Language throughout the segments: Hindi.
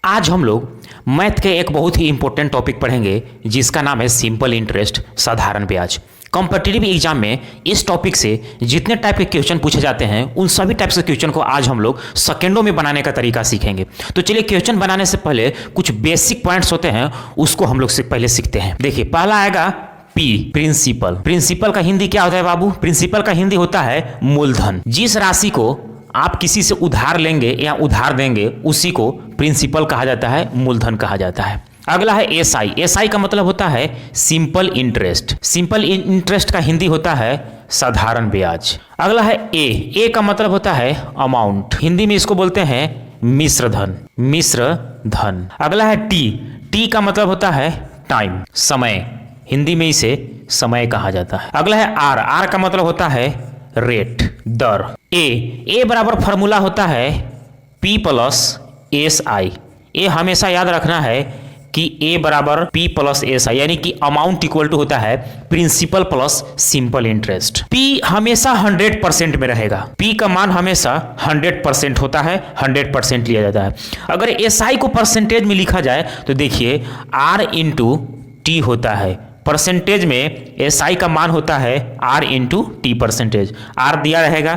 आज हम लोग मैथ के एक बहुत ही इंपॉर्टेंट टॉपिक पढ़ेंगे जिसका नाम है सिंपल इंटरेस्ट, साधारण ब्याज। कॉम्पिटिटिव एग्जाम में इस टॉपिक से जितने टाइप के क्वेश्चन पूछे जाते हैं उन सभी टाइप के क्वेश्चन को आज हम लोग सेकेंडों में बनाने का तरीका सीखेंगे। तो चलिए, क्वेश्चन बनाने से पहले कुछ बेसिक पॉइंट्स होते हैं उसको हम लोग पहले सीखते हैं। देखिए, पहला आएगा पी, प्रिंसिपल। प्रिंसिपल का हिंदी क्या होता है बाबू? प्रिंसिपल का हिंदी होता है मूलधन। जिस राशि को आप किसी से उधार लेंगे या उधार देंगे उसी को प्रिंसिपल कहा जाता है, मूलधन कहा जाता है। अगला है एसआई। एसआई का मतलब होता है सिंपल इंटरेस्ट। सिंपल इंटरेस्ट का हिंदी होता है साधारण ब्याज। अगला है ए का मतलब होता है अमाउंट। हिंदी में इसको बोलते हैं मिश्र धन, मिश्र धन। अगला है टी का मतलब होता है टाइम, समय। हिंदी में इसे समय कहा जाता है। अगला है आर का मतलब होता है रेट, दर। ए बराबर फॉर्मूला होता है P प्लस एस आई। ए हमेशा याद रखना है कि ए बराबर P प्लस एस आई, यानी कि अमाउंट इक्वल टू होता है principal plus simple interest. P हमेशा 100% में रहेगा। P का मान हमेशा 100% होता है, 100% लिया जाता है। अगर SI को परसेंटेज में लिखा जाए तो देखिए R इंटू टी होता है। परसेंटेज में SI का मान होता है R into T percentage. R दिया रहेगा,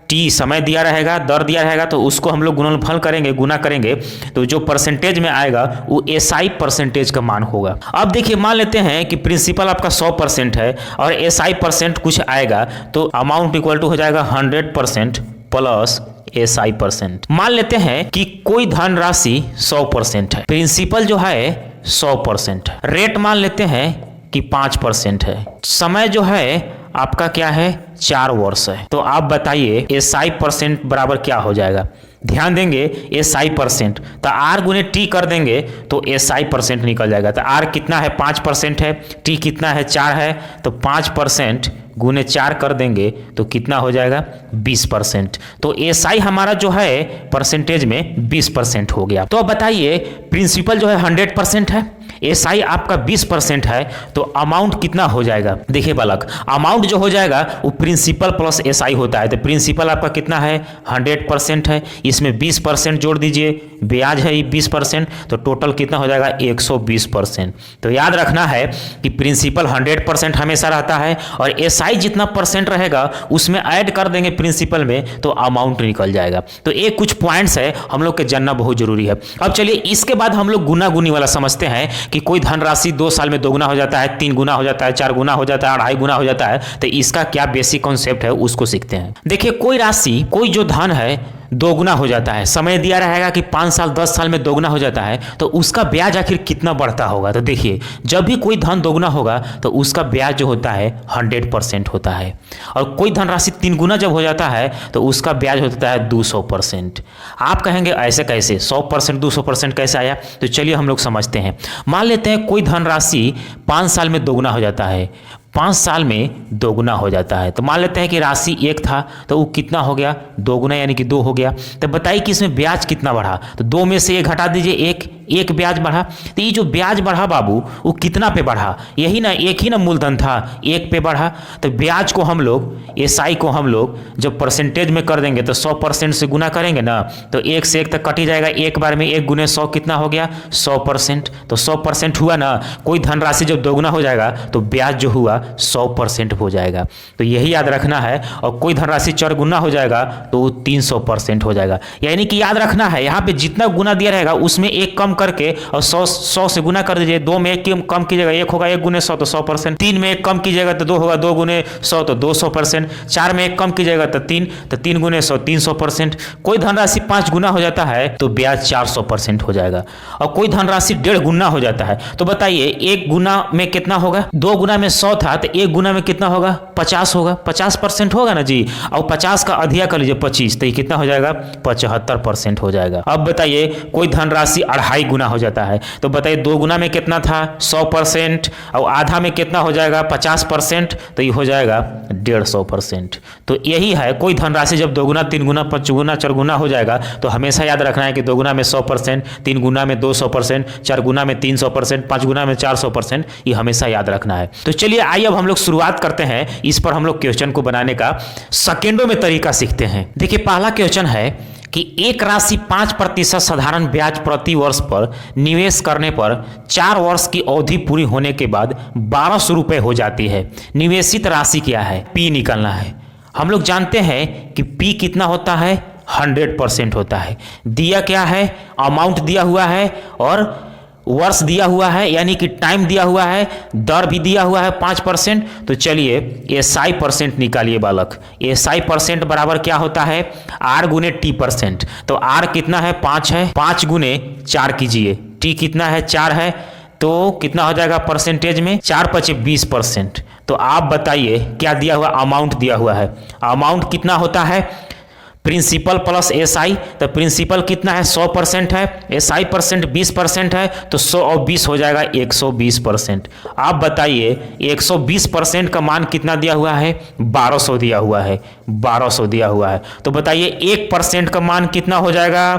टी समय दिया रहेगा, दर दिया रहेगा, तो उसको हम लोग गुणनफल करेंगे, गुना करेंगे, तो जो परसेंटेज में आएगा वो SI परसेंटेज का मान होगा। अब देखिए, मान लेते हैं कि प्रिंसिपल आपका 100% है और SI परसेंट कुछ आएगा, तो अमाउंट इक्वल टू हो जाएगा 100% प्लस SI परसेंट। मान लेते हैं कि कोई धनराशि 100% है, प्रिंसिपल जो है 100% है, रेट मान लेते हैं कि 5% है, समय जो है आपका क्या है 4 वर्ष है। तो आप बताइए SI परसेंट बराबर क्या हो जाएगा? ध्यान देंगे SI परसेंट, तो R गुने टी कर देंगे तो SI परसेंट निकल जाएगा। तो R कितना है? 5% है। टी कितना है? 4 है। तो 5% गुने 4 कर देंगे तो कितना हो जाएगा? 20%। तो SI हमारा जो है परसेंटेज में 20% हो गया। तो अब बताइए, प्रिंसिपल जो है 100% है, SI आपका 20% है, तो अमाउंट कितना हो जाएगा? देखिए बालक, अमाउंट जो हो जाएगा वो प्रिंसिपल प्लस SI होता है। तो प्रिंसिपल आपका कितना है? 100% है, इसमें 20% जोड़ दीजिए, ब्याज है 20%, तो टोटल कितना हो जाएगा? 120%। तो याद रखना है कि प्रिंसिपल 100% हमेशा रहता है और SI जितना परसेंट रहेगा उसमें ऐड कर देंगे प्रिंसिपल में तो अमाउंट निकल जाएगा। तो ये कुछ पॉइंट्स है हम लोग के जानना बहुत जरूरी है। अब चलिए, इसके बाद हम लोग गुना गुनी वाला समझते हैं कि कोई धनराशि 2 साल में 2 गुना हो जाता है, 3 गुना हो जाता है, 4 गुना हो जाता है, 2.5 गुना हो जाता है। तो इसका क्या बेसिक कॉन्सेप्ट है उसको सीखते हैं। देखिए, कोई राशि, कोई जो धन है 2 गुना हो जाता है, समय दिया रहेगा कि 5 साल 10 साल में 2 गुना हो जाता है, तो उसका ब्याज आखिर कितना बढ़ता होगा? तो देखिए, जब भी कोई धन 2 गुना होगा तो उसका ब्याज जो होता है 100% होता है। और कोई धनराशि 3 गुना जब हो जाता है तो उसका ब्याज होता है 200%। आप कहेंगे ऐसे कैसे? 100% 200% कैसे आया? तो चलिए हम लोग समझते हैं। मान लेते हैं कोई धनराशि 5 साल में 2 गुना हो जाता है, 5 साल में 2 गुना हो जाता है। तो मान लेते हैं कि राशि 1 था तो वो कितना हो गया? 2 गुना, यानी कि 2 हो गया। तो बताइए कि इसमें ब्याज कितना बढ़ा? तो 2 में से 1 हटा दीजिए, एक ब्याज बढ़ा। तो ये जो ब्याज बढ़ा बाबू वो कितना पे बढ़ा? यही ना, एक ही ना मूलधन था, 1 पे बढ़ा। तो ब्याज को हम लोग, SI को हम लोग जब परसेंटेज में कर देंगे तो 100% से गुना करेंगे ना, तो 1 से 1 तक कट ही जाएगा। एक बार में 1 गुने 100 कितना हो गया? 100%। तो 100% हुआ ना। कोई धनराशि जब 2 गुना हो जाएगा तो ब्याज जो हुआ 100% हो जाएगा। तो यही याद रखना है। और कोई धनराशि 4 गुना हो जाएगा तो वो 300% हो जाएगा। यानी कि याद रखना है, यहाँ पे जितना गुना दिया रहेगा उसमें 1 कम करके और 100 से गुना कर दीजिए। 2 में 1 कम कीजिएगा, 1 होगा 1 गुने 100 तो 100%। 3 में 1 कम कीजिएगा तो 2 होगा 2 गुने 100 तो 200%। 4 में 1 कम कीजिएगा तो 3 गुने 100 300%। कोई धनराशि 5 गुना हो जाता है तो ब्याज 400% हो जाएगा। और कोई धनराशि 1.5 गुना हो जाता है तो बताइए 1 गुना में कितना होगा? 2 गुना में 100 था तो 1 गुना में कितना होगा? 50 होगा, 50% होगा ना जी। और 50 का अधिया कर लीजिए 25, तो ये कितना हो जाएगा? 75% हो जाएगा। अब बताइए, कोई धनराशि 2.5 गुना हो जाता है तो बताइए 2 गुना में कितना था? 100%, और आधा में कितना हो जाएगा? 50%, तो ये हो जाएगा 150%। तो यही है, कोई धनराशि जब 2 गुना 3 गुना 5 गुना 4 गुना हो जाएगा तो हमेशा याद रखना है कि 2 गुना में 100%, 3 गुना में 200%, 4 गुना में 300%, 5 गुना में 400%, ये हमेशा याद रखना है। तो चलिए आइए अब हम लोग शुरुआत करते हैं। इस पर हम लोग क्वेश्चन को बनाने का सेकेंडों में तरीका सीखते हैं। देखिए, पहला क्वेश्चन है कि एक राशि 5% साधारण ब्याज प्रति वर्ष पर निवेश करने पर 4 वर्ष की अवधि पूरी होने के बाद 1200 रुपये हो जाती है। निवेशित राशि क्या है? पी निकालना है। हम लोग जानते हैं कि पी कितना होता है? 100% होता है। दिया क्या है? अमाउंट दिया हुआ है और वर्ष दिया हुआ है, यानी कि टाइम दिया हुआ है, दर भी दिया हुआ है 5%। तो चलिए एसआई परसेंट निकालिए बालक। एसआई परसेंट बराबर क्या होता है? आर गुने टी परसेंट। तो आर कितना है? 5 है। 5 गुने 4 कीजिए। टी कितना है? 4 है। तो कितना हो जाएगा परसेंटेज में? 4 × 5 = 20%। तो आप बताइए क्या दिया हुआ? अमाउंट दिया हुआ है। अमाउंट कितना होता है? Principal plus SI. तो प्रिंसिपल कितना है? 100% है। एसआई परसेंट 20% है। तो 100 और 20 हो जाएगा 120%। आप बताइए 120% का मान कितना दिया हुआ है? 1200 दिया हुआ है। 1200 दिया हुआ है। तो बताइए 1% का मान कितना हो जाएगा?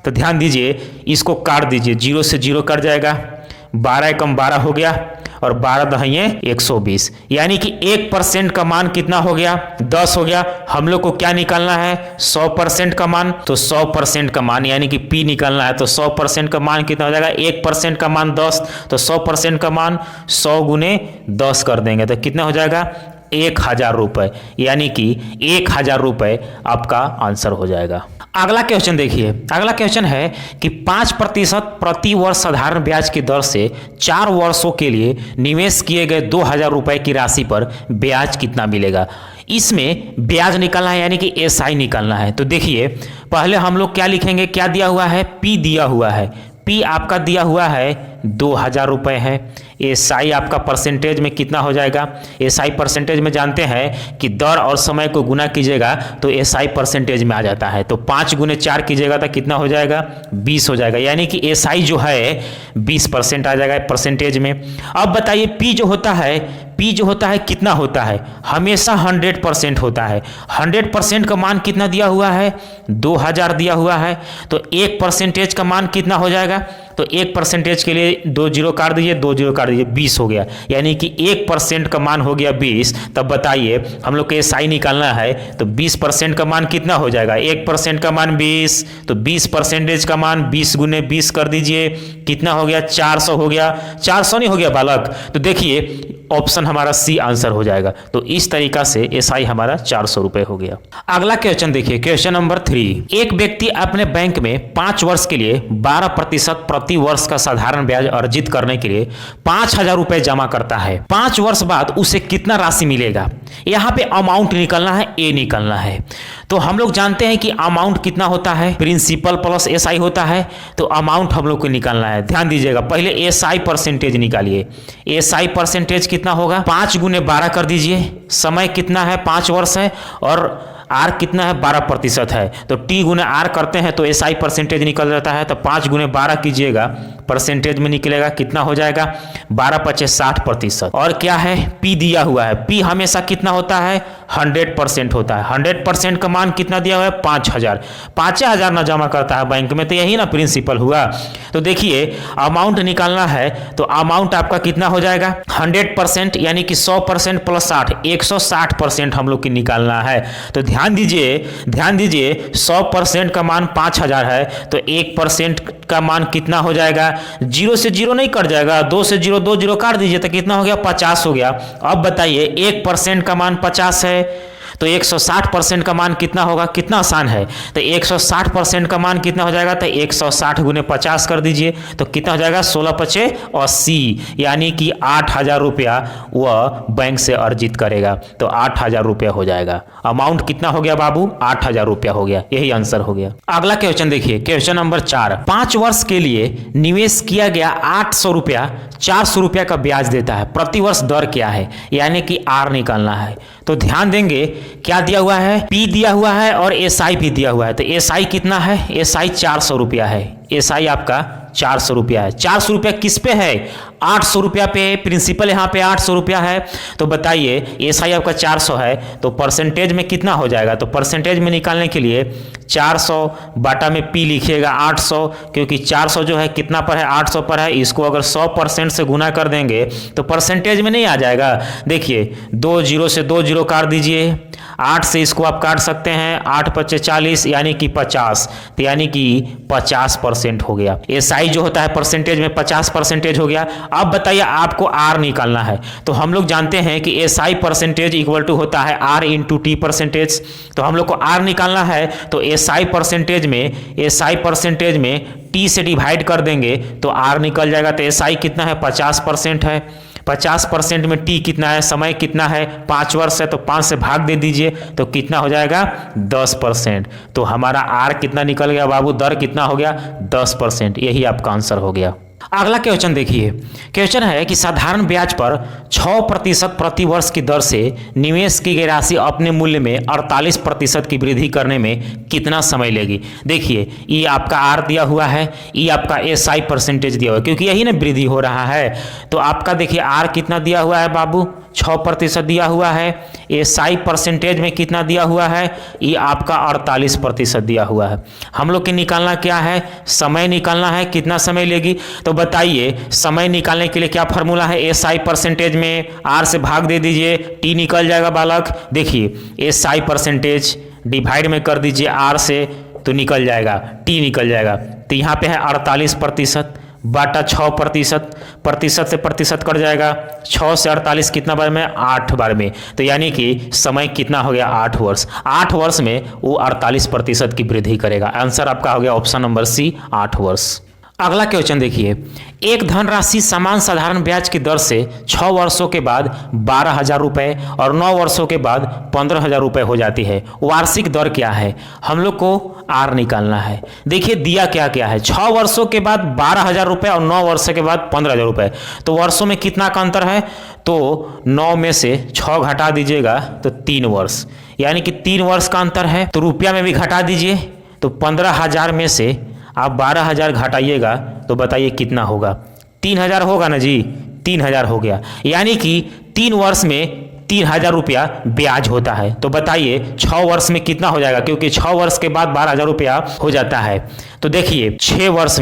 तो ध्यान दीजिए, इसको काट दीजिए, 0 से 0 कट जाएगा। 12 × 12 हो गया और 12 दहिए 120, यानी कि 1% का मान कितना हो गया? 10 हो गया। हम लोग को क्या निकालना है? 100% का मान। तो 100% का मान यानी कि P निकालना है। तो 100% का मान कितना हो जाएगा? 1% का मान 10। तो 100% का मान 100 गुने 10 कर देंगे तो कितना हो जाएगा? 1000 रुपये, यानी कि 1000 रुपये आपका आंसर हो जाएगा। अगला क्वेश्चन देखिए। अगला क्वेश्चन है कि 5% प्रति वर्ष साधारण ब्याज की दर से 4 वर्षों के लिए निवेश किए गए 2000 रुपये की राशि पर ब्याज कितना मिलेगा? इसमें ब्याज निकालना है, यानी कि एसआई निकालना है। तो देखिए पहले हम लोग क्या लिखेंगे? क्या दिया हुआ है? पी दिया हुआ है। पी आपका दिया हुआ है 2000 रुपये है। एसआई आपका परसेंटेज में कितना हो जाएगा? एसआई परसेंटेज में जानते हैं कि दर और समय को गुना कीजिएगा तो एसआई परसेंटेज में आ जाता है। तो 5 गुने 4 कीजिएगा तो कितना हो जाएगा? 20 हो जाएगा, यानी कि एसआई जो है 20% आ जाएगा परसेंटेज में। अब बताइए पी जो होता है, पी जो होता है कितना होता है? हमेशा 100% होता है। 100% का मान कितना दिया हुआ है? 2000 दिया हुआ है। तो 1% का मान कितना हो जाएगा? तो 1% के लिए 2 0 काट दीजिए, 2 0 काट दीजिए, 20 हो गया, यानी कि 1% का मान हो गया 20। तब बताइए हम लोग को एसआई निकालना है तो 20% का मान कितना हो जाएगा? 1% का मान 20। तो 20% का मान 20 गुने 20 कर दीजिए, कितना हो गया? 400 हो गया। 400 नहीं हो गया बालक? तो देखिए ऑप्शन हमारा सी आंसर हो जाएगा। तो इस तरीका से एसआई हमारा 400 रुपये हो गया। अगला क्वेश्चन देखिए, क्वेश्चन नंबर 3। एक व्यक्ति अपने बैंक में 5 वर्ष के लिए 12% प्रति वर्ष का साधारण ब्याज अर्जित करने के लिए 5000 रुपये जमा करता है। 5 वर्ष बाद उसे कितना राशि मिलेगा? यहाँ पे अमाउंट निकलना है, ए निकलना है। तो हम लोग जानते हैं कि अमाउंट कितना होता है? प्रिंसिपल प्लस एसआई होता है। तो अमाउंट हम लोग को निकालना है। ध्यान दीजिएगा, पहले एसआई परसेंटेज निकालिए। एसआई परसेंटेज कितना होगा? 5 गुने 12 कर दीजिए। समय कितना है? 5 वर्ष है और आर कितना है? 12% है। तो टी गुने आर करते हैं तो एसआई परसेंटेज निकल जाता है। तो 5 गुने 12 कीजिएगा, परसेंटेज में निकलेगा, कितना हो जाएगा? 12 × 5 = 60%। और क्या है? पी दिया हुआ है। पी हमेशा कितना होता है? 100% होता है। 100% का मान कितना दिया हुआ है? 5000। 5000 ना जमा करता है बैंक में तो यही ना प्रिंसिपल हुआ। तो देखिए अमाउंट निकालना है तो अमाउंट आपका कितना हो जाएगा? 100% यानी कि 100% + 60, 160% हम लोग की निकालना है। तो ध्यान दीजिए 100% का मान 5000 है। तो 1% का मान कितना हो जाएगा? 0 से 0 नहीं कट जाएगा, 2 से 0 2 0 काट दीजिए तो कितना हो गया? 50 हो गया। अब बताइए 1% का मान 50 है तो 160% का मान कितना होगा? कितना आसान है। तो 160% का मान कितना हो जाएगा? तो 160 गुने 50 कर दीजिए तो कितना हो जाएगा? 16 × 5 = 80, यानी कि 8000 रुपया वह बैंक से अर्जित करेगा। तो 8000 रुपया हो जाएगा। अमाउंट कितना हो गया बाबू? 8000 रुपया हो गया। यही आंसर हो गया। अगला क्वेश्चन देखिए, क्वेश्चन नंबर 4। 5 वर्ष के लिए निवेश किया गया 800 रुपया 400 रुपया का ब्याज देता है। प्रति वर्ष दर क्या है? यानी कि आर निकालना है। तो ध्यान देंगे क्या दिया हुआ है? पी दिया हुआ है और एसआई भी दिया हुआ है। तो एसआई कितना है? एसआई 400 रुपया है। एसआई आपका 400 रुपया है। 400 रुपया किस पे है? 800 रुपया पे। प्रिंसिपल यहाँ पे 800 रुपया है। तो बताइए एसआई आपका 400 है तो परसेंटेज में कितना हो जाएगा? तो परसेंटेज में निकालने के लिए 400 बाटा में पी लिखिएगा 800, क्योंकि 400 जो है कितना पर है? 800 पर है। इसको अगर 100% से गुना कर देंगे तो परसेंटेज में नहीं आ जाएगा। देखिए 2 जीरो से 2 जीरो काट दीजिए, 8 से इसको आप काट सकते हैं, 8 पच्चे 40 यानी कि 50, तो यानी कि 50% हो गया। एसआई जो होता है परसेंटेज में 50% हो गया। अब बताइए आपको आर निकालना है, तो हम लोग जानते हैं कि एसआई परसेंटेज इक्वल टू होता है आर इंटू टी परसेंटेज। तो हम लोग को आर निकालना है तो एसआई परसेंटेज में टी से डिवाइड कर देंगे तो आर निकल जाएगा। तो एसआई कितना है? 50% है। 50% में टी कितना है? समय कितना है? 5 वर्ष है, तो 5 से भाग दे दीजिए तो कितना हो जाएगा? 10%। तो हमारा आर कितना निकल गया बाबू? दर कितना हो गया? 10%। यही आपका आंसर हो गया। अगला क्वेश्चन देखिए। क्वेश्चन है कि साधारण ब्याज पर 6% प्रति वर्ष की दर से निवेश की गई राशि अपने मूल्य में 48% की वृद्धि करने में कितना समय लेगी? देखिए ये आपका आर दिया हुआ है, ये आपका एसआई परसेंटेज दिया हुआ है, क्योंकि यही ना वृद्धि हो रहा है। तो आपका देखिए आर कितना दिया हुआ है बाबू? 6% दिया हुआ है। एसआई परसेंटेज में कितना दिया हुआ है? ये आपका 48% दिया हुआ है। हम लोग के निकालना क्या है? समय निकालना है। कितना समय लेगी? तो बताइए समय निकालने के लिए क्या फॉर्मूला है? एसआई परसेंटेज में आर से भाग दे दीजिए, टी निकल जाएगा बालक। देखिए एसआई परसेंटेज डिवाइड में कर दीजिए आर से तो निकल जाएगा, टी निकल जाएगा। तो यहाँ पे है 48% बाटा 6%, से प्रतिशत कट जाएगा। 6 से 48 कितना बार में? 8 बार में। तो यानी कि समय कितना हो गया? 8 वर्ष। 8 वर्ष में वो 48% की वृद्धि करेगा। आंसर आपका हो गया ऑप्शन नंबर सी, 8 वर्ष। अगला क्वेश्चन देखिए। एक धनराशि समान साधारण ब्याज की दर से 6 वर्षों के बाद 12,000 रुपये और 9 वर्षों के बाद 15,000 रुपये हो जाती है। वार्षिक दर क्या है? हम लोग को आर निकालना है। देखिए दिया क्या क्या है? 6 वर्षों के बाद 12,000 रुपये और 9 वर्षों के बाद 15,000 रुपये। तो वर्षों में कितना का अंतर है? तो 9 में से 6 घटा दीजिएगा तो 3 वर्ष, यानी कि 3 वर्ष का अंतर है। तो रुपया में भी घटा दीजिए, तो 15,000 में से आप 12,000 घटाइएगा तो बताइए कितना होगा? 3,000 होगा ना जी? 3,000 हो गया, यानी कि 3 वर्ष में 3,000 रुपया ब्याज होता है। तो बताइए 6 वर्ष में कितना हो जाएगा? क्योंकि 6 वर्ष के बाद 12,000 रुपया हो जाता है। तो देखिए 6 वर्ष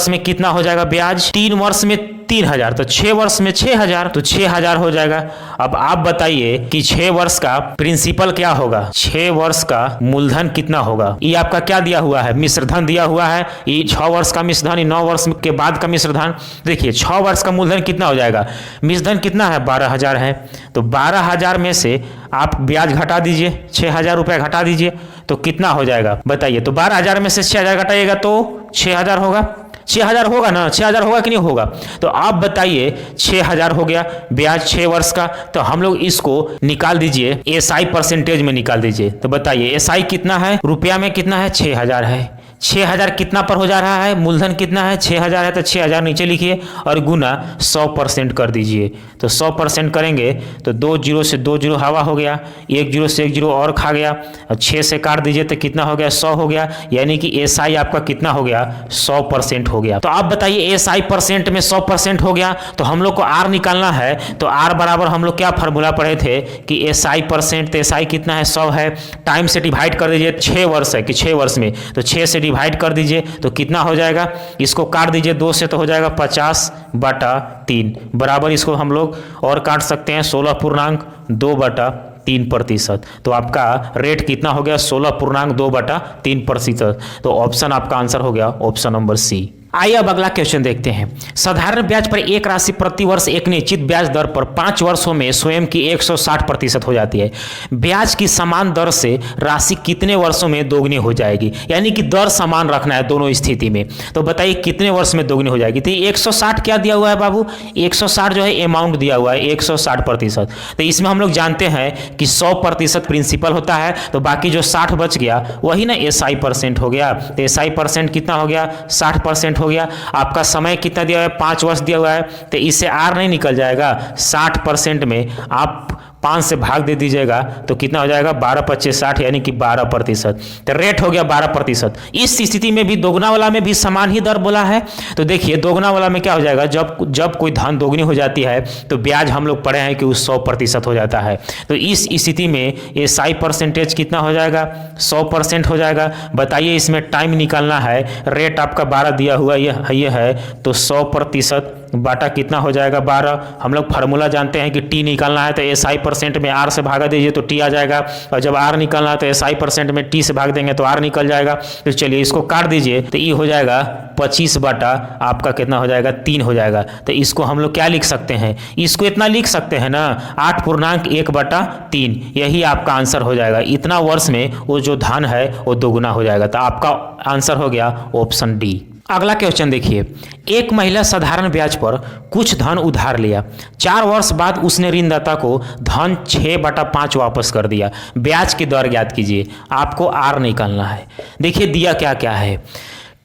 में कितना हो जाएगा ब्याज? 3 वर्ष में 3,000, तो 6 वर्ष में 6,000, तो 6,000 हो जाएगा। अब आप बताइए कि 6 वर्ष का प्रिंसिपल क्या होगा? 6 वर्ष का मूलधन कितना होगा? ये आपका क्या दिया हुआ है? मिश्रधन दिया हुआ है। ये 6 वर्ष का मिश्रधन, 9 वर्ष के बाद का मिश्रधन। देखिए 6 वर्ष का मूलधन कितना हो जाएगा? मिश्रधन कितना है? 12,000 है। तो 12,000 में से आप ब्याज घटा दीजिए, 6,000 रुपया घटा दीजिए तो कितना हो जाएगा बताइए? तो 12,000 में से 6,000 घटाइएगा तो 6,000 होगा। 6,000 होगा ना? 6,000 होगा कि नहीं होगा? तो आप बताइए 6,000 हो गया ब्याज 6 वर्ष का। तो हम लोग इसको निकाल दीजिए, एसआई परसेंटेज में निकाल दीजिए। तो बताइए एसआई कितना है? रुपया में कितना है? 6,000 है। 6,000 कितना पर हो जा रहा है? मूलधन कितना है? 6,000 है, तो 6,000 नीचे लिखिए और गुना 100% कर दीजिए। तो 100% करेंगे तो 2 जीरो से 2 जीरो हवा हो गया, 1 जीरो से 1 जीरो और खा गया, और 6 से काट दीजिए तो कितना हो गया? 100 हो गया, यानी कि एसआई आपका कितना हो गया? 100% हो गया। तो आप बताइए एसआई परसेंट में 100% हो गया, तो हम लोग को आर निकालना है। तो आर बराबर हम लोग क्या फार्मूला पढ़े थे कि एसआई परसेंट, तो एसआई कितना है? 100 है। टाइम से डिवाइड कर दीजिए, 6 वर्ष है कि 6 वर्ष में, तो 6 से डिवाइड कर दीजिए तो कितना हो जाएगा? इसको काट दीजिए 2 से तो हो जाएगा 50/3 बराबर, इसको हम लोग और काट सकते हैं 16.2/3%। तो आपका रेट कितना हो गया? 16.2/3%। तो ऑप्शन आपका आंसर हो गया ऑप्शन नंबर सी। आइए अब अगला क्वेश्चन देखते हैं। साधारण ब्याज पर एक राशि प्रति वर्ष एक निश्चित ब्याज दर पर 5 वर्षों में स्वयं की 160% हो जाती है। ब्याज की समान दर से राशि कितने वर्षों में दोगुनी हो जाएगी? यानी कि दर समान रखना है दोनों स्थिति में। तो बताइए कितने वर्ष में दोगुनी हो जाएगी? तो 160 क्या दिया हुआ है बाबू? 160 जो है अमाउंट दिया हुआ है 160%। तो इसमें हम लोग जानते हैं कि 100% प्रिंसिपल होता है, तो बाकी जो 60 बच गया वही ना एसआई परसेंट हो गया। तो एसआई परसेंट कितना हो गया? 60% हो गया। आपका समय कितना दिया हुआ है? 5 वर्ष दिया हुआ है, तो इससे आर नहीं निकल जाएगा। 60% में आप 5 से भाग दे दीजिएगा तो कितना हो जाएगा 12×25=60 यानी कि 12%। तो रेट हो गया 12%। इस स्थिति में भी दोगुना वाला में भी समान ही दर बोला है। तो देखिए दोगुना वाला में क्या हो जाएगा, जब कोई धन दोगुनी हो जाती है तो ब्याज हम लोग पढ़े हैं कि वो 100% हो जाता है। तो इस स्थिति में SI परसेंटेज कितना हो जाएगा, 100% हो जाएगा। बताइए इसमें टाइम निकालना है, रेट आपका 12 दिया हुआ ये है, तो 100% बाटा कितना हो जाएगा 12। हम लोग फार्मूला जानते हैं कि टी निकालना है तो SI परसेंट में R से भागा दीजिए तो टी आ जाएगा, और जब R निकालना है तो SI परसेंट में टी से भाग देंगे तो R निकल जाएगा। तो चलिए इसको काट दीजिए तो ये हो जाएगा 25 बाटा आपका कितना हो जाएगा 3 हो जाएगा। तो इसको हम लोग क्या लिख सकते हैं, इसको इतना लिख सकते हैं ना 8.1/3, यही आपका आंसर हो जाएगा। इतना वर्ष में वो जो धन है वो दोगुना हो जाएगा। तो आपका आंसर हो गया ऑप्शन डी। अगला क्वेश्चन देखिए, एक महिला साधारण ब्याज पर कुछ धन उधार लिया, 4 वर्ष बाद उसने ऋणदाता को धन 6/5 वापस कर दिया। ब्याज की दर ज्ञात कीजिए। आपको आर निकालना है। देखिए दिया क्या क्या है,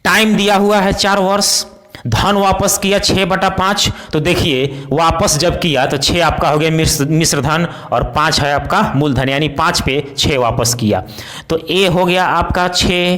टाइम दिया हुआ है 4 वर्ष, धन वापस किया 6/5। तो देखिए वापस जब किया तो 6 आपका हो गया मिश्र धन और 5 है आपका मूलधन, यानी 5 पे 6 वापस किया। तो ए हो गया आपका 6,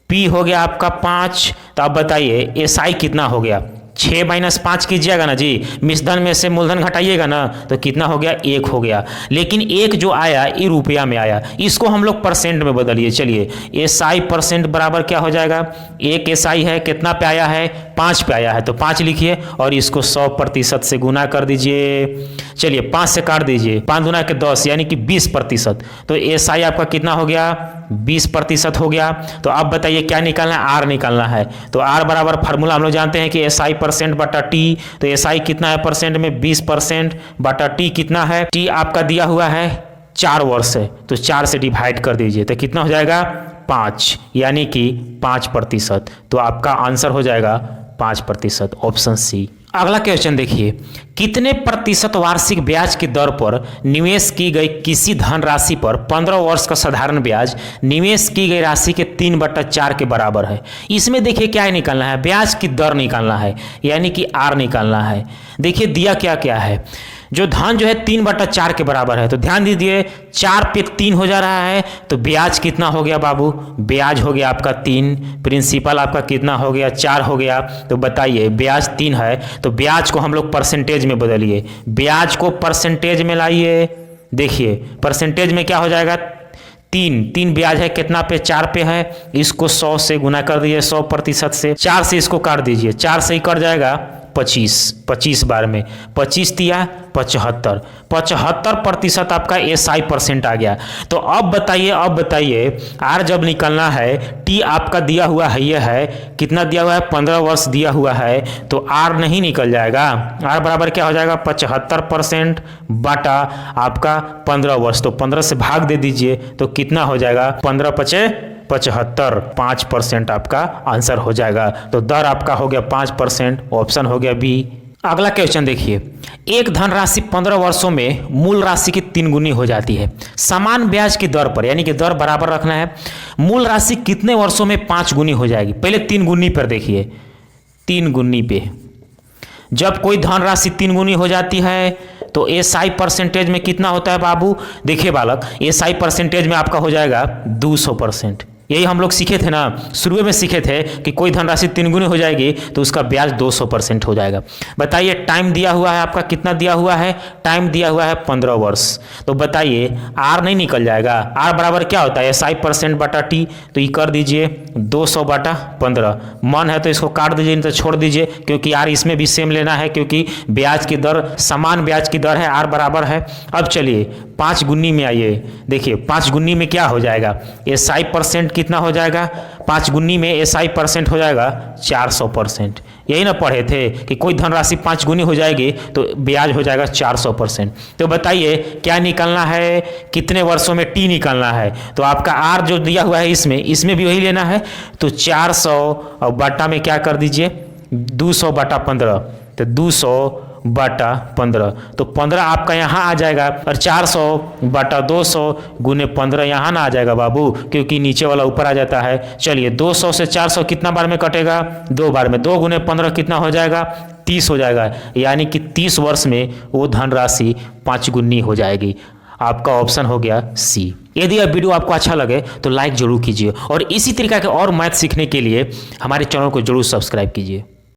पी हो गया आपका 5। तो आप बताइए एसआई कितना हो गया, 6 - 5 कीजिएगा ना जी, मिश्रधन में से मूलधन घटाइएगा ना तो कितना हो गया 1 हो गया। लेकिन 1 जो आया ये रुपया में आया, इसको हम लोग परसेंट में बदलिए। चलिए एसआई परसेंट बराबर क्या हो जाएगा, 1 एसआई है कितना पे आया है 5 पे आया है तो 5 लिखिए और इसको 100% से गुना कर दीजिए। चलिए 5 से काट दीजिए, 5 दूना के 10 यानी कि 20%। तो एसआई आपका कितना हो गया 20% हो गया। तो अब बताइए क्या निकालना है, आर निकालना है। तो आर बराबर फार्मूला हम लोग जानते हैं कि एसआई परसेंट बटा टी। तो एसआई कितना है परसेंट में 20% बटा टी कितना है, टी आपका दिया हुआ है 4 वर्ष है तो 4 से डिवाइड कर दीजिए तो कितना हो जाएगा 5 यानी कि 5%। तो आपका आंसर हो जाएगा 5%, ऑप्शन सी। अगला क्वेश्चन देखिए, कितने प्रतिशत वार्षिक ब्याज की दर पर निवेश की गई किसी धनराशि पर 15 वर्ष का साधारण ब्याज निवेश की गई राशि के 3/4 के बराबर है। इसमें देखिए क्या निकालना है, ब्याज की दर निकालना है यानी कि आर निकालना है। देखिए दिया क्या क्या है, जो धन जो है 3/4 के बराबर है। तो ध्यान दीजिए 4 पे 3 हो जा रहा है तो ब्याज कितना हो गया बाबू, ब्याज हो गया आपका 3, प्रिंसिपल आपका कितना हो गया 4 हो गया। तो बताइए ब्याज 3 है तो ब्याज को हम लोग परसेंटेज में बदलिए, ब्याज को परसेंटेज में लाइए। देखिए परसेंटेज में क्या हो जाएगा 3 ब्याज है कितना पे 4 पे है, इसको 100 से गुना कर दीजिए 100% से, 4 से इसको काट दीजिए, 4 से ही कट जाएगा 25 बार में 25 दिया 75% आपका एसआई परसेंट आ गया। तो अब बताइए आर जब निकलना है, टी आपका दिया हुआ है ये है कितना दिया हुआ है 15 वर्ष दिया हुआ है तो आर नहीं निकल जाएगा। आर बराबर क्या हो जाएगा 75% बटा आपका 15 वर्ष, तो 15 से भाग दे दीजिए तो कितना हो जाएगा 15×5=75, 5% आपका आंसर हो जाएगा। तो दर आपका हो गया 5%, ऑप्शन हो गया बी। अगला क्वेश्चन देखिए, एक धनराशि 15 वर्षों में मूल राशि की 3 गुनी हो जाती है। समान ब्याज की दर पर, यानी कि दर बराबर रखना है, मूल राशि कितने वर्षों में 5 गुनी हो जाएगी। पहले 3 गुनी पर देखिए, 3 गुनी पे जब कोई धनराशि 3 गुनी हो जाती है तो एसआई परसेंटेज में कितना होता है बाबू। देखिए बालक एसआई परसेंटेज में आपका हो जाएगा 200%। यही हम लोग सीखे थे ना, शुरू में सीखे थे कि कोई धनराशि 3 गुनी हो जाएगी तो उसका ब्याज 200% हो जाएगा। बताइए टाइम दिया हुआ है आपका कितना दिया हुआ है, टाइम दिया हुआ है 15 वर्ष। तो बताइए आर नहीं निकल जाएगा, आर बराबर क्या होता है एसआई परसेंट बटा टी। तो ये कर दीजिए 200/15, मन है तो इसको काट दीजिए नहीं तो छोड़ दीजिए, क्योंकि आर इसमें भी सेम लेना है क्योंकि ब्याज की दर समान ब्याज की दर है, आर बराबर है। अब चलिए 5 गुनी में आइए, देखिए 5 गुनी में क्या हो जाएगा एसआई परसेंट कितना हो जाएगा, 5 गुनी में एसआई परसेंट हो जाएगा 400%। यही ना पढ़े थे कि कोई धनराशि 5 गुनी हो जाएगी तो ब्याज हो जाएगा 400%। तो बताइए क्या निकालना है, कितने वर्षों में टी निकालना है। तो आपका आर जो दिया हुआ है इसमें भी वही लेना है। तो 400 और बटा में क्या कर दीजिए 200/15, तो 200/15, तो 15 आपका यहाँ आ जाएगा और 400/200 गुने 15 यहाँ ना आ जाएगा बाबू, क्योंकि नीचे वाला ऊपर आ जाता है। चलिए 200 से 400 कितना बार में कटेगा, 2 बार में, 2 गुने 15 कितना हो जाएगा 30 हो जाएगा, यानी कि 30 वर्ष में वो धनराशि 5 गुनी हो जाएगी। आपका ऑप्शन हो गया सी। यदि यह वीडियो आपको अच्छा लगे तो लाइक जरूर कीजिए और इसी तरीके के और मैथ सीखने के लिए हमारे चैनल को जरूर सब्सक्राइब कीजिए।